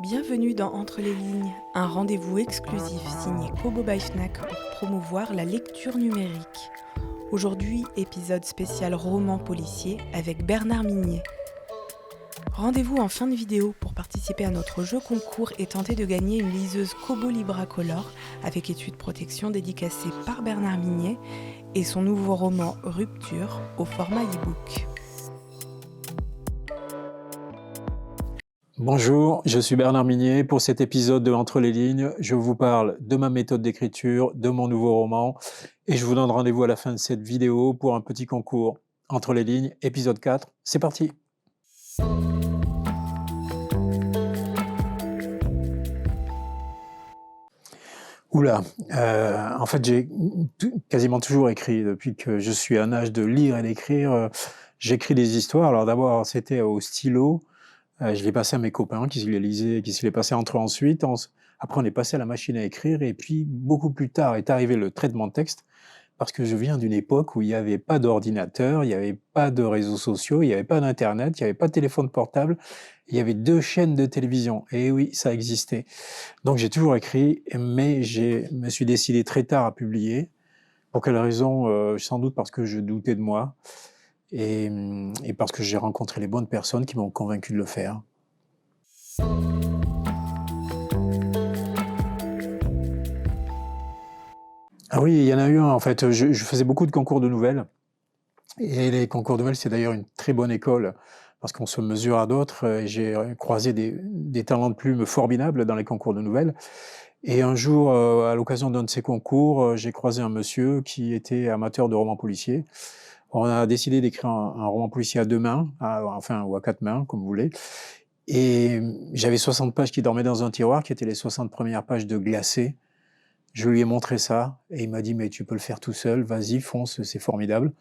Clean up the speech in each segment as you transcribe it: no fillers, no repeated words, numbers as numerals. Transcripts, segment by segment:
Bienvenue dans Entre les lignes, un rendez-vous exclusif signé Kobo by Fnac pour promouvoir la lecture numérique. Aujourd'hui, épisode spécial roman policier avec Bernard Minier. Rendez-vous en fin de vidéo pour participer à notre jeu concours et tenter de gagner une liseuse Kobo Libra Color avec étui de protection dédicacée par Bernard Minier et son nouveau roman Rupture au format e-book. Bonjour, je suis Bernard Minier. Pour cet épisode de Entre les lignes, je vous parle de ma méthode d'écriture, de mon nouveau roman, et je vous donne rendez-vous à la fin de cette vidéo pour un petit concours. Entre les lignes, épisode 4, c'est parti! Oula, en fait j'ai quasiment toujours écrit depuis que je suis à un âge de lire et d'écrire. J'écris des histoires. Alors d'abord c'était au stylo. Je l'ai passé à mes copains qui les lisaient, qui se les passaient entre eux ensuite. Après, on est passé à la machine à écrire et puis beaucoup plus tard est arrivé le traitement de texte parce que je viens d'une époque où il n'y avait pas d'ordinateur, il n'y avait pas de réseaux sociaux, il n'y avait pas d'internet, il n'y avait pas de téléphone portable, il y avait 2 chaînes de télévision et oui, ça existait. Donc j'ai toujours écrit, mais me suis décidé très tard à publier. Pour quelle raison? Sans doute parce que je doutais de moi et parce que j'ai rencontré les bonnes personnes qui m'ont convaincu de le faire. Ah oui, il y en a eu un en fait, je faisais beaucoup de concours de nouvelles et les concours de nouvelles, c'est d'ailleurs une très bonne école parce qu'on se mesure à d'autres, et j'ai croisé des talents de plume formidables dans les concours de nouvelles et un jour, à l'occasion d'un de ces concours, j'ai croisé un monsieur qui était amateur de romans policiers. On a décidé d'écrire un roman policier à 2 mains, ou à 4 mains, comme vous voulez, et j'avais 60 pages qui dormaient dans un tiroir, qui étaient les 60 premières pages de Glacé. Je lui ai montré ça et il m'a dit: «Mais tu peux le faire tout seul, vas-y, fonce, c'est formidable»,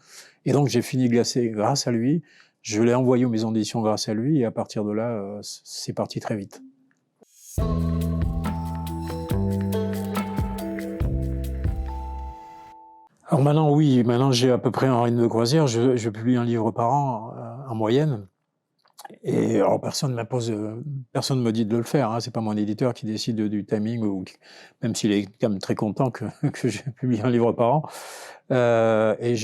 et donc j'ai fini Glacé grâce à lui. Je l'ai envoyé aux maisons d'édition grâce à lui et à partir de là, c'est parti très vite. Alors maintenant, oui, maintenant j'ai à peu près un rythme de croisière. Je publie un livre par an, en moyenne. Et alors personne ne me dit de le faire, hein. C'est pas mon éditeur qui décide du timing même s'il est quand même très content que que je publie un livre par an. Et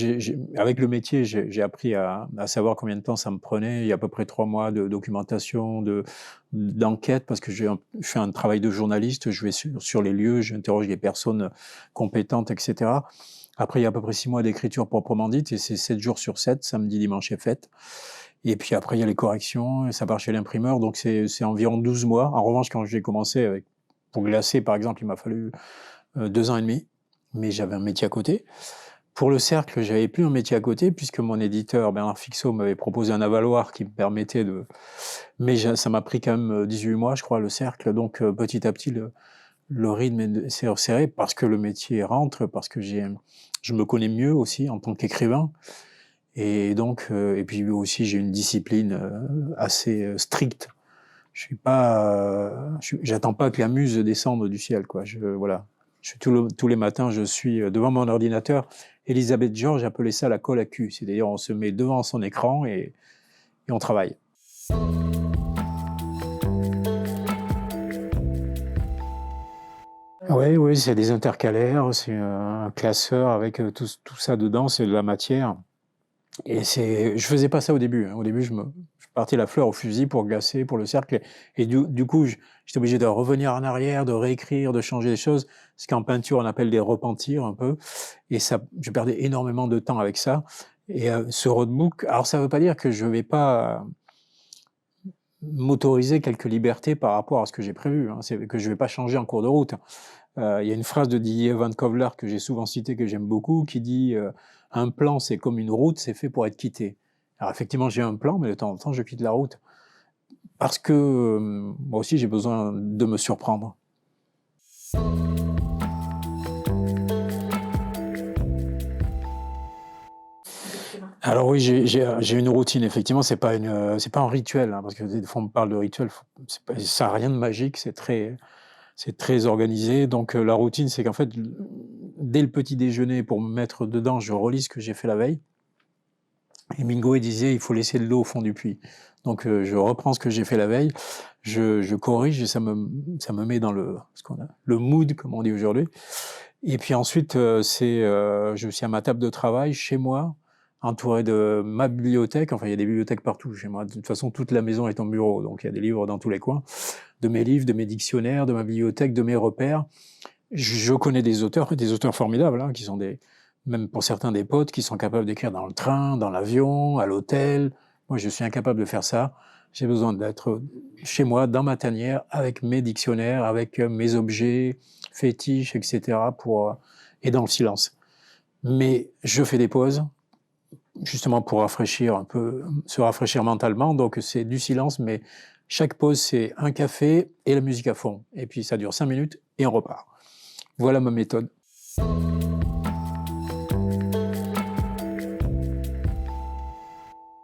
avec le métier, j'ai appris à savoir combien de temps ça me prenait. Il y a à peu près 3 mois de documentation, d'enquête parce que je fais un travail de journaliste. Je vais sur les lieux, j'interroge les personnes compétentes et cetera. Après, il y a à peu près 6 mois d'écriture proprement dite et c'est 7 jours sur 7, samedi, dimanche et fête. Et puis après, il y a les corrections, et ça part chez l'imprimeur, donc c'est environ 12 mois. En revanche, quand j'ai commencé pour Glacé, par exemple, il m'a fallu 2 ans et demi, mais j'avais un métier à côté. Pour le Cercle, j'avais plus un métier à côté, puisque mon éditeur, Bernard Fixot, m'avait proposé un avaloir qui me permettait de... Mais ça m'a pris quand même 18 mois, je crois, le Cercle, donc petit à petit, le rythme s'est resserré, parce que le métier rentre, parce que je me connais mieux aussi en tant qu'écrivain. Et donc, et puis aussi j'ai une discipline assez stricte. Je suis pas, j'attends pas que la muse descende du ciel, quoi. Voilà, tous les matins, je suis devant mon ordinateur. Elisabeth George appelait ça la colle à cul. C'est-à-dire on se met devant son écran et on travaille. Oui, oui, c'est des intercalaires, c'est un classeur avec tout ça dedans, c'est de la matière. Et je faisais pas ça au début, hein. Au début, je partais la fleur au fusil pour Glacé, pour le Cercle, et du coup, j'étais obligé de revenir en arrière, de réécrire, de changer les choses, ce qu'en peinture on appelle des repentirs un peu, et ça, je perdais énormément de temps avec ça. Et ce roadbook, alors ça veut pas dire que je vais pas m'autoriser quelques libertés par rapport à ce que j'ai prévu, hein. C'est que je vais pas changer en cours de route. Il y a une phrase de Didier Van Kovler que j'ai souvent citée, que j'aime beaucoup, qui dit un plan, c'est comme une route, c'est fait pour être quitté. Alors effectivement, j'ai un plan, mais de temps en temps, je quitte la route. Parce que moi aussi, j'ai besoin de me surprendre. Alors oui, j'ai une routine, effectivement, c'est pas un rituel, hein, parce que des fois on me parle de rituel, ça n'a rien de magique, c'est très organisé. Donc la routine, c'est qu'en fait, dès le petit déjeuner, pour me mettre dedans, je relis ce que j'ai fait la veille. Hemingway disait: «Il faut laisser de l'eau au fond du puits». Donc je reprends ce que j'ai fait la veille, je corrige et ça me met dans le mood, comme on dit aujourd'hui. Et puis ensuite, je suis à ma table de travail, chez moi, entouré de ma bibliothèque. Enfin, il y a des bibliothèques partout chez moi. De toute façon, toute la maison est en bureau, donc il y a des livres dans tous les coins, de mes livres, de mes dictionnaires, de ma bibliothèque, de mes repères. Je connais des auteurs formidables, hein, qui sont même pour certains des potes, qui sont capables d'écrire dans le train, dans l'avion, à l'hôtel. Moi, je suis incapable de faire ça. J'ai besoin d'être chez moi, dans ma tanière, avec mes dictionnaires, avec mes objets fétiches, etc., et dans le silence. Mais je fais des pauses, justement pour rafraîchir un peu, se rafraîchir mentalement. Donc c'est du silence, mais chaque pause, c'est un café et la musique à fond. Et puis ça dure 5 minutes et on repart. Voilà ma méthode.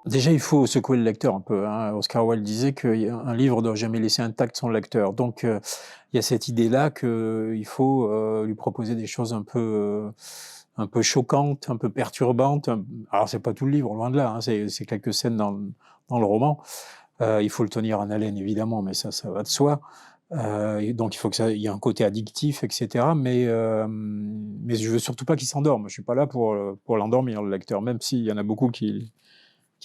Déjà, il faut secouer le lecteur un peu, hein. Oscar Wilde disait qu'un livre ne doit jamais laisser intact son lecteur. Donc, il y a cette idée-là qu'il faut lui proposer des choses un peu choquantes, un peu perturbantes. Alors, c'est pas tout le livre, loin de là, hein, c'est quelques scènes dans le roman. Il faut le tenir en haleine, évidemment, mais ça va de soi. Donc, il faut qu'il y ait un côté addictif, etc. Mais je veux surtout pas qu'il s'endorme. Je suis pas là pour l'endormir, le lecteur, même s'il y en a beaucoup qui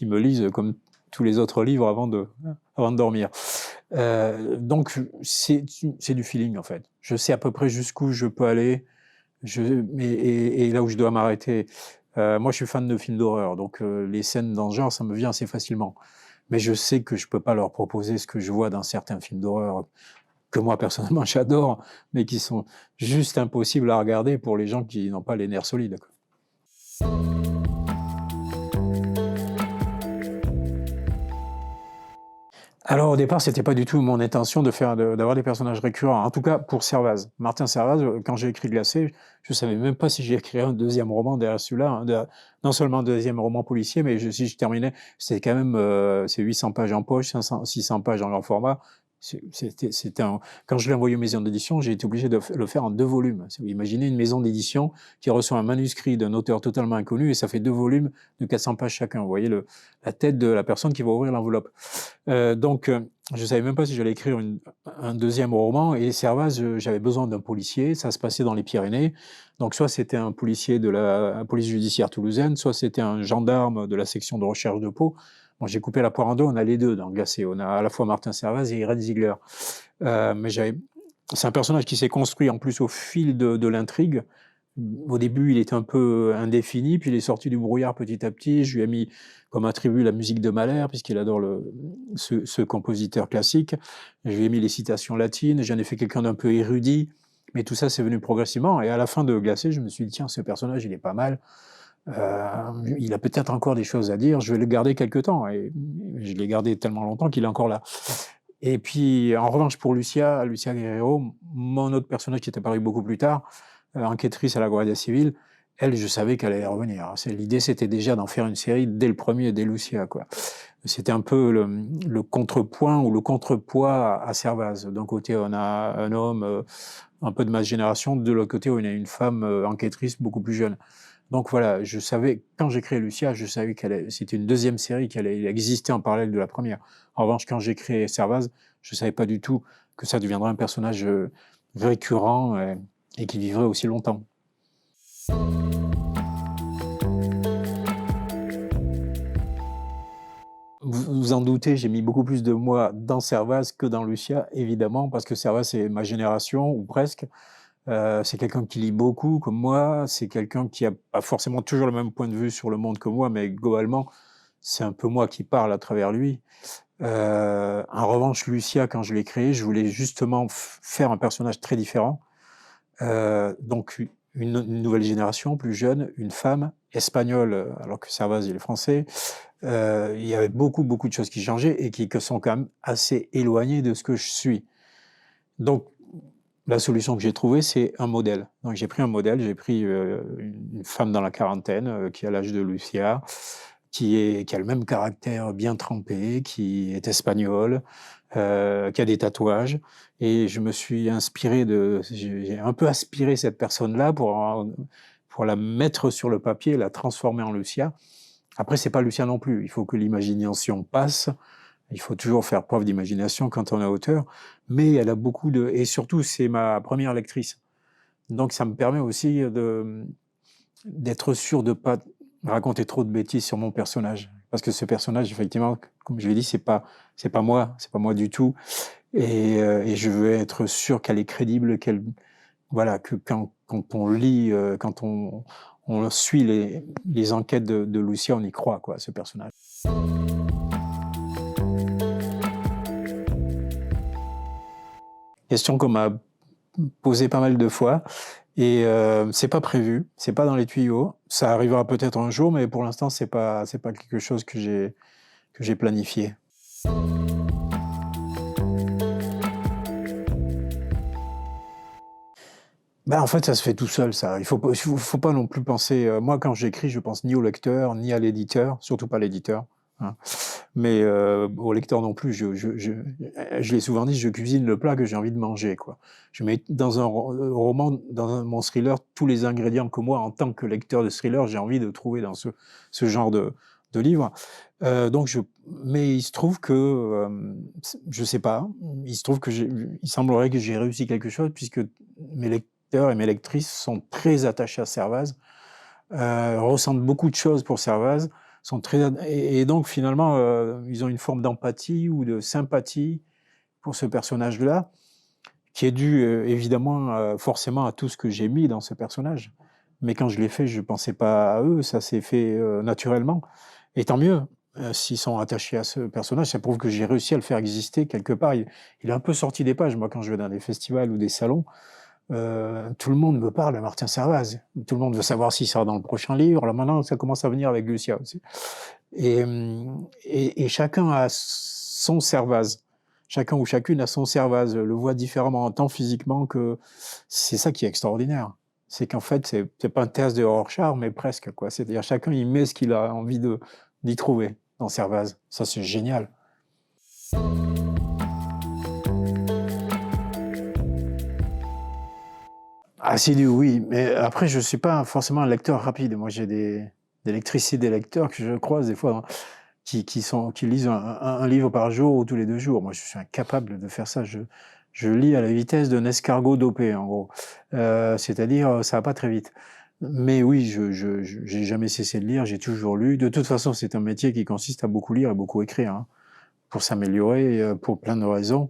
me lisent comme tous les autres livres avant de dormir. Donc c'est du feeling en fait. Je sais à peu près jusqu'où je peux aller, et là où je dois m'arrêter. Moi, je suis fan de films d'horreur, donc les scènes dans ce genre, ça me vient assez facilement. Mais je sais que je peux pas leur proposer ce que je vois dans certains films d'horreur que moi personnellement j'adore, mais qui sont juste impossibles à regarder pour les gens qui n'ont pas les nerfs solides, quoi. Alors au départ, c'était pas du tout mon intention d'avoir des personnages récurrents. En tout cas pour Servaz. Martin Servaz, quand j'ai écrit Glacé, je savais même pas si j'écrirais un deuxième roman derrière celui-là, hein, non seulement un deuxième roman policier, mais si je terminais, c'était quand même c'est 800 pages en poche, 600 pages en grand format. Quand je l'ai envoyé aux maisons d'édition, j'ai été obligé de le faire en 2 volumes. Vous imaginez une maison d'édition qui reçoit un manuscrit d'un auteur totalement inconnu et ça fait 2 volumes de 400 pages chacun. Vous voyez la tête de la personne qui va ouvrir l'enveloppe. Donc, je savais même pas si j'allais écrire un deuxième roman. Et Servaz, j'avais besoin d'un policier. Ça se passait dans les Pyrénées. Donc, soit c'était un policier de la police judiciaire toulousaine, soit c'était un gendarme de la section de recherche de Pau. Bon, j'ai coupé la poire en deux. On a les deux dans Glacé. On a à la fois Martin Servaz et Irène Ziegler. Mais c'est un personnage qui s'est construit en plus au fil de l'intrigue. Au début, il était un peu indéfini, puis il est sorti du brouillard petit à petit. Je lui ai mis comme attribut la musique de Mahler, puisqu'il adore ce compositeur classique. Je lui ai mis les citations latines, j'en ai fait quelqu'un d'un peu érudit, mais tout ça, c'est venu progressivement. Et à la fin de Glacé, je me suis dit, tiens, ce personnage, il est pas mal. Il a peut-être encore des choses à dire, je vais le garder quelque temps. Et je l'ai gardé tellement longtemps qu'il est encore là. Et puis, en revanche, pour Lucia Guerrero, mon autre personnage qui est apparu beaucoup plus tard, enquêtrice à la Guardia Civile, elle, je savais qu'elle allait revenir. L'idée, c'était déjà d'en faire une série dès le premier, dès Lucia, quoi. C'était un peu le contrepoint ou le contrepoids à Servaz. D'un côté, on a un homme un peu de ma génération, de l'autre côté, on a une femme enquêtrice beaucoup plus jeune. Donc voilà, je savais, quand j'ai créé Lucia, je savais c'était une deuxième série qui allait exister en parallèle de la première. En revanche, quand j'ai créé Servaz, je savais pas du tout que ça deviendrait un personnage récurrent et qui vivrait aussi longtemps. Vous en doutez, j'ai mis beaucoup plus de moi dans Servaz que dans Lucia, évidemment, parce que Servaz, c'est ma génération, ou presque. C'est quelqu'un qui lit beaucoup, comme moi. C'est quelqu'un qui a pas forcément toujours le même point de vue sur le monde que moi, mais globalement, c'est un peu moi qui parle à travers lui. En revanche, Lucia, quand je l'ai créée, je voulais justement faire un personnage très différent. Donc une nouvelle génération, plus jeune, une femme, espagnole, alors que Servaz, il est français. Il y avait beaucoup de choses qui changeaient et qui sont quand même assez éloignées de ce que je suis. Donc, la solution que j'ai trouvée, c'est un modèle. Donc j'ai pris un modèle, j'ai pris une femme dans la quarantaine, qui a l'âge de Lucia, qui a le même caractère bien trempé, qui est espagnole, qui a des tatouages. Et je me suis inspiré j'ai un peu aspiré cette personne-là pour la mettre sur le papier, la transformer en Lucia. Après, c'est pas Lucien non plus. Il faut que l'imagination passe. Il faut toujours faire preuve d'imagination quand on est auteur. Mais elle a beaucoup de... Et surtout, c'est ma première lectrice. Donc, ça me permet aussi d'être sûr de pas raconter trop de bêtises sur mon personnage. Parce que ce personnage, effectivement, comme je l'ai dit, c'est pas moi du tout. Et je veux être sûr qu'elle est crédible, voilà, que quand on lit, quand on suit les enquêtes de Lucia, on y croit, quoi, à ce personnage. Question qu'on m'a posée pas mal de fois, et c'est pas prévu, c'est pas dans les tuyaux. Ça arrivera peut-être un jour, mais pour l'instant, c'est pas quelque chose que j'ai planifié. Ben, en fait, ça se fait tout seul, ça. Il faut pas non plus penser... moi, quand j'écris, je pense ni au lecteur, ni à l'éditeur, surtout pas l'éditeur. Hein. Mais au lecteur non plus. Je l'ai souvent dit, je cuisine le plat que j'ai envie de manger, quoi. Je mets dans un roman, mon thriller, tous les ingrédients que moi, en tant que lecteur de thriller, j'ai envie de trouver dans ce genre de livre. Mais il se trouve que, je sais pas, il se trouve que il semblerait que j'ai réussi quelque chose, puisque mes lecteurs et mes lectrices sont très attachés à Servaz, ressentent beaucoup de choses pour Servaz, et donc finalement, ils ont une forme d'empathie ou de sympathie pour ce personnage-là, qui est dû évidemment forcément à tout ce que j'ai mis dans ce personnage. Mais quand je l'ai fait, je ne pensais pas à eux, ça s'est fait naturellement. Et tant mieux, s'ils sont attachés à ce personnage, ça prouve que j'ai réussi à le faire exister quelque part. Il est un peu sorti des pages, moi, quand je vais dans des festivals ou des salons. Tout le monde me parle de Martin Servaz. Tout le monde veut savoir s'il sera dans le prochain livre. Alors maintenant, ça commence à venir avec Lucia aussi. Et chacun a son Servaz. Chacun ou chacune a son Servaz, le voit différemment, tant physiquement que... C'est ça qui est extraordinaire. C'est qu'en fait, c'est pas un test de Rorschach, mais presque, quoi. C'est-à-dire, chacun, il met ce qu'il a envie d'y trouver dans Servaz. Ça, c'est génial. Assidu, oui, mais après, je suis pas forcément un lecteur rapide. Moi, j'ai des lectrices et des lecteurs que je croise des fois, hein, qui lisent un livre par jour ou tous les 2 jours. Moi, je suis incapable de faire ça. Je lis à la vitesse d'un escargot dopé, en gros. C'est-à-dire, ça va pas très vite. Mais oui, j'ai jamais cessé de lire, j'ai toujours lu. De toute façon, c'est un métier qui consiste à beaucoup lire et beaucoup écrire, hein, pour s'améliorer, pour plein de raisons.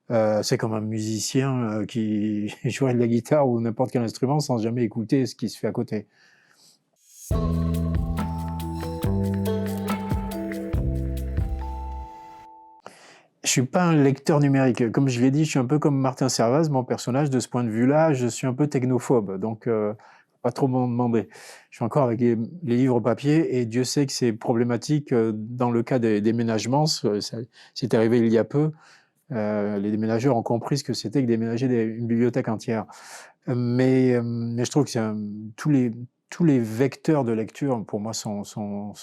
C'est comme un musicien qui jouerait de la guitare ou n'importe quel instrument sans jamais écouter ce qui se fait à côté. Je suis pas un lecteur numérique. Comme je l'ai dit, je suis un peu comme Martin Servaz, mon personnage. De ce point de vue-là, je suis un peu technophobe, donc pas trop m'en demander. Je suis encore avec les livres papier, et Dieu sait que c'est problématique dans le cas des déménagements. C'est arrivé il y a peu. Les déménageurs ont compris ce que c'était que déménager une bibliothèque entière. Mais je trouve que tous les vecteurs de lecture, pour moi, sont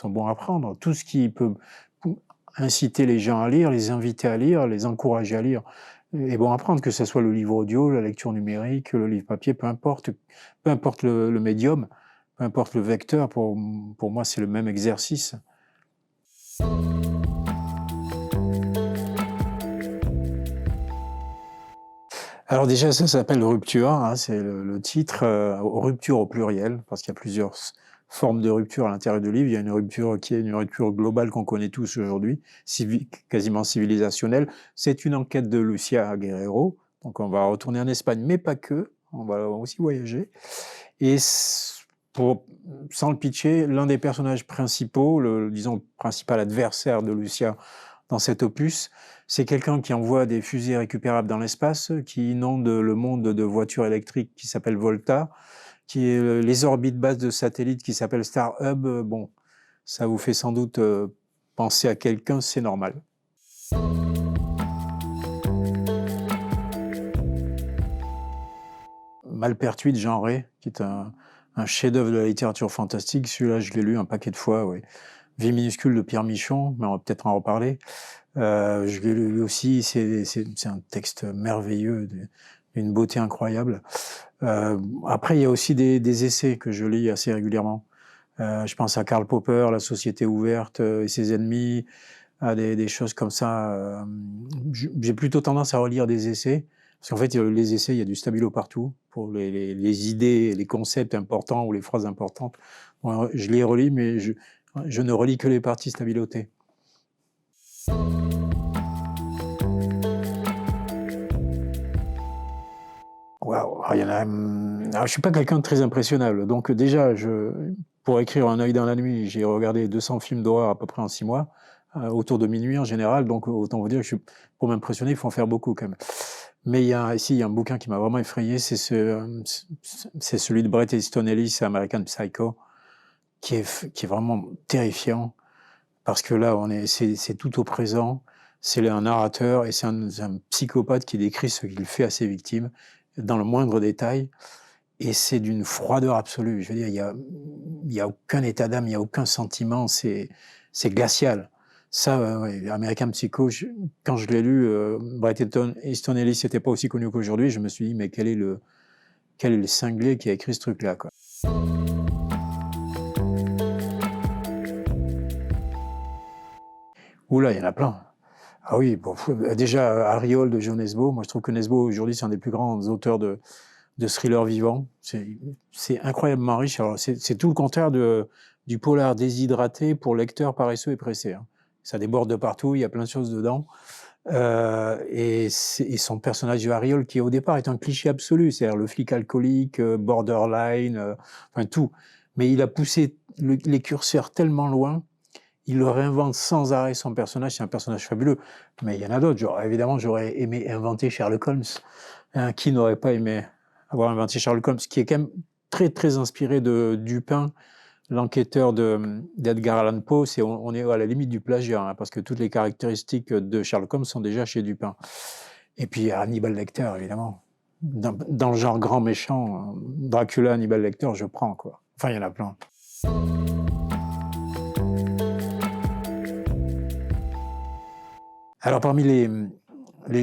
bons à prendre. Tout ce qui peut inciter les gens à lire, les inviter à lire, les encourager à lire, est bon à prendre, que ce soit le livre audio, la lecture numérique, le livre papier, peu importe le médium, peu importe le vecteur, pour moi, c'est le même exercice. Alors déjà, ça s'appelle Rupture, hein, c'est le titre, rupture au pluriel, parce qu'il y a plusieurs formes de rupture à l'intérieur du livre. Il y a une rupture qui est une rupture globale qu'on connaît tous aujourd'hui, quasiment civilisationnelle. C'est une enquête de Lucia Guerrero, donc on va retourner en Espagne, mais pas que, on va aussi voyager. Et sans le pitcher, l'un des personnages principaux, disons principal adversaire de Lucia dans cet opus, c'est quelqu'un qui envoie des fusées récupérables dans l'espace, qui inonde le monde de voitures électriques qui s'appelle Volta, qui est les orbites basses de satellites qui s'appellent Star Hub. Bon, ça vous fait sans doute penser à quelqu'un, c'est normal. Malpertuis de Jean Ray, qui est un chef-d'œuvre de la littérature fantastique. Celui-là, je l'ai lu un paquet de fois, oui. Vie minuscule de Pierre Michon, mais on va peut-être en reparler. Je l'ai lu aussi, c'est un texte merveilleux, d'une beauté incroyable. Après, il y a aussi des essais que je lis assez régulièrement. Je pense à Karl Popper, La société ouverte et ses ennemis, à des choses comme ça. J'ai plutôt tendance à relire des essais, parce qu'en fait, les essais, il y a du stabilo partout, pour les idées, les concepts importants ou les phrases importantes. Bon, je les relis, mais je ne relis que les parties stabilotées. Waouh, il y en a. Alors, je suis pas quelqu'un de très impressionnable, donc déjà, pour écrire Un œil dans la nuit, j'ai regardé 200 films d'horreur à peu près en 6 mois, autour de minuit en général, donc autant vous dire que pour m'impressionner, il faut en faire beaucoup quand même. Mais il y a un bouquin qui m'a vraiment effrayé, c'est celui de Bret Easton Ellis, American Psycho, qui est vraiment terrifiant, parce que là, c'est tout au présent, c'est un narrateur et c'est un psychopathe qui décrit ce qu'il fait à ses victimes, dans le moindre détail, et c'est d'une froideur absolue. Je veux dire, il y a aucun état d'âme, il n'y a aucun sentiment, c'est glacial. Ça, ouais, American Psycho, quand je l'ai lu, Bret Easton Ellis n'était pas aussi connu qu'aujourd'hui, je me suis dit, mais quel est le cinglé qui a écrit ce truc-là, quoi. Oula, il y en a plein. Ah oui, bon, déjà, Ariol de Joe Nesbo. Moi, je trouve que Nesbo, aujourd'hui, c'est un des plus grands auteurs de thrillers vivants. C'est incroyablement riche. Alors, c'est tout le contraire du polar déshydraté pour lecteurs paresseux et pressés, hein. Ça déborde de partout, il y a plein de choses dedans. Et son personnage de Ariol, qui au départ est un cliché absolu, c'est-à-dire le flic alcoolique, borderline, enfin tout. Mais il a poussé les curseurs tellement loin, il le réinvente sans arrêt son personnage, c'est un personnage fabuleux. Mais il y en a d'autres. Évidemment, j'aurais aimé inventer Sherlock Holmes. Hein, qui n'aurait pas aimé avoir inventé Sherlock Holmes, qui est quand même très très inspiré de Dupin, l'enquêteur d'Edgar Allan Poe. On est à la limite du plagiat, hein, parce que toutes les caractéristiques de Sherlock Holmes sont déjà chez Dupin. Et puis Hannibal Lecter, évidemment. Dans le genre grand méchant, Dracula, Hannibal Lecter, je prends, quoi. Enfin, il y en a plein. Alors, parmi les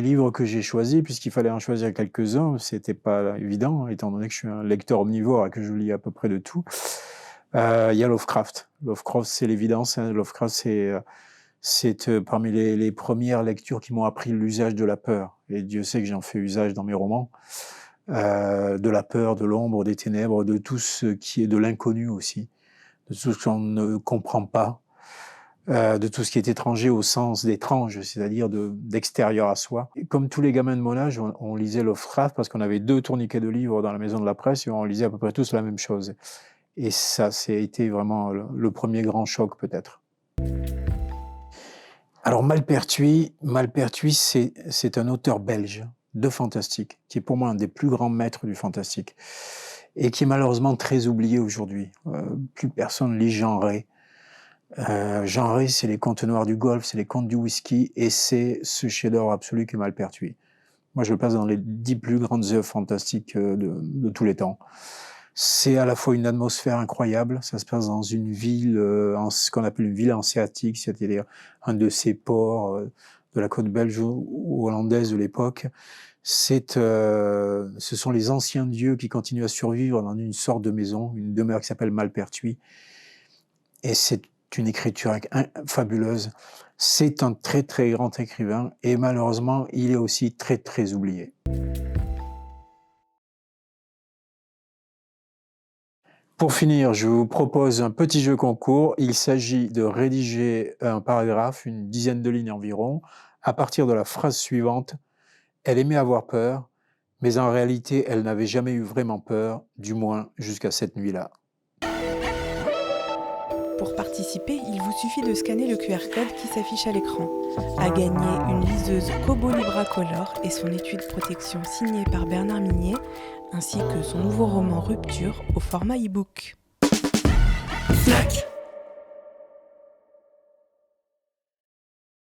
livres que j'ai choisis, puisqu'il fallait en choisir quelques-uns, c'était pas évident, étant donné que je suis un lecteur omnivore et que je lis à peu près de tout. Il y a Lovecraft. Lovecraft, c'est l'évidence, hein. Lovecraft, c'est parmi les premières lectures qui m'ont appris l'usage de la peur. Et Dieu sait que j'en fais usage dans mes romans. De la peur, de l'ombre, des ténèbres, de tout ce qui est de l'inconnu aussi, de tout ce qu'on ne comprend pas. De tout ce qui est étranger au sens d'étrange, c'est-à-dire d'extérieur à soi. Et comme tous les gamins de mon âge, on lisait Lovecraft parce qu'on avait 2 tourniquets de livres dans la maison de la presse et on lisait à peu près tous la même chose. Et ça, été vraiment le premier grand choc, peut-être. Alors, Malpertuis, c'est un auteur belge de fantastique, qui est pour moi un des plus grands maîtres du fantastique, et qui est malheureusement très oublié aujourd'hui. Plus personne lit Jean Ray. Jean Ray, c'est les contes noirs du Golfe, c'est les contes du whisky, et c'est ce chef-d'œuvre absolu qui est Malpertuis. Moi, je le place dans les 10 plus grandes œuvres fantastiques de tous les temps. C'est à la fois une atmosphère incroyable, ça se passe dans une ville, ce qu'on appelle une ville hanséatique, c'est-à-dire un de ces ports de la côte belge ou hollandaise de l'époque. Ce sont les anciens dieux qui continuent à survivre dans une sorte de maison, une demeure qui s'appelle Malpertuis. Et c'est une écriture fabuleuse. C'est un très très grand écrivain et malheureusement, il est aussi très très oublié. Pour finir, je vous propose un petit jeu concours. Il s'agit de rédiger un paragraphe, une dizaine de lignes environ, à partir de la phrase suivante. Elle aimait avoir peur, mais en réalité, elle n'avait jamais eu vraiment peur, du moins jusqu'à cette nuit-là. Pour participer, il vous suffit de scanner le QR code qui s'affiche à l'écran. À gagner une liseuse Kobo Libra Color et son étui de protection signée par Bernard Minier, ainsi que son nouveau roman Rupture au format e-book. Fnac.